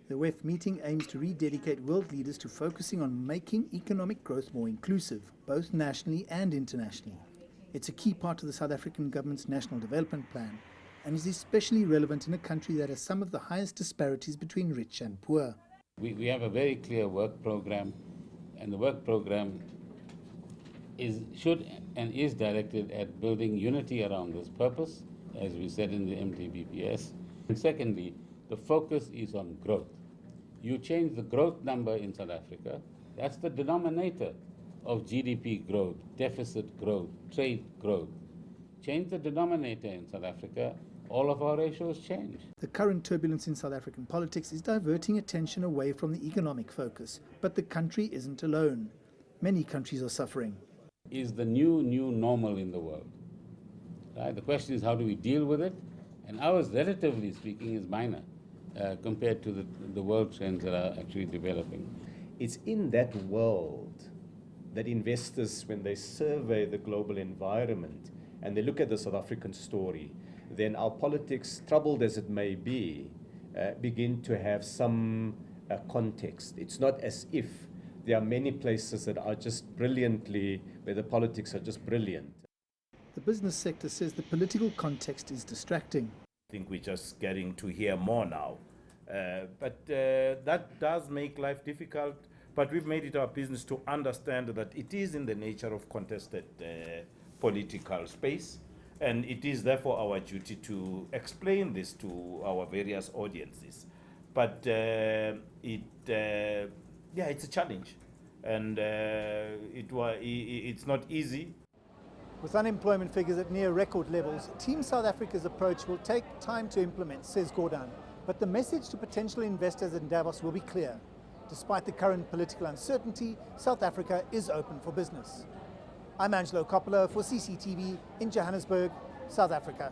The WEF meeting aims to rededicate world leaders to focusing on making economic growth more inclusive, both nationally and internationally. It's a key part of the South African government's National Development Plan and is especially relevant in a country that has some of the highest disparities between rich and poor. We have a very clear work program, and the work program should and is directed at building unity around this purpose, as we said in the MTBPS. And secondly, the focus is on growth. You change the growth number in South Africa, that's the denominator of GDP growth, deficit growth, trade growth. Change the denominator in South Africa, all of our ratios change. The current turbulence in South African politics is diverting attention away from the economic focus, but the country isn't alone. Many countries are suffering. Is the new normal in the world. Right? The question is, how do we deal with it? And ours, relatively speaking, is minor compared to the world trends that are actually developing. It's in that world that investors, when they survey the global environment and they look at the South African story, then our politics, troubled as it may be, begin to have some context. It's not as if there are many places that are just brilliantly, where the politics are just brilliant. The business sector says the political context is distracting. I think we're just getting to hear more now. But that does make life difficult. But we've made it our business to understand that it is in the nature of contested political space. And it is therefore our duty to explain this to our various audiences. But it's a challenge. And it's not easy. With unemployment figures at near record levels, Team South Africa's approach will take time to implement, says Gordon. But the message to potential investors in Davos will be clear. Despite the current political uncertainty, South Africa is open for business. I'm Angelo Coppola for CCTV in Johannesburg, South Africa.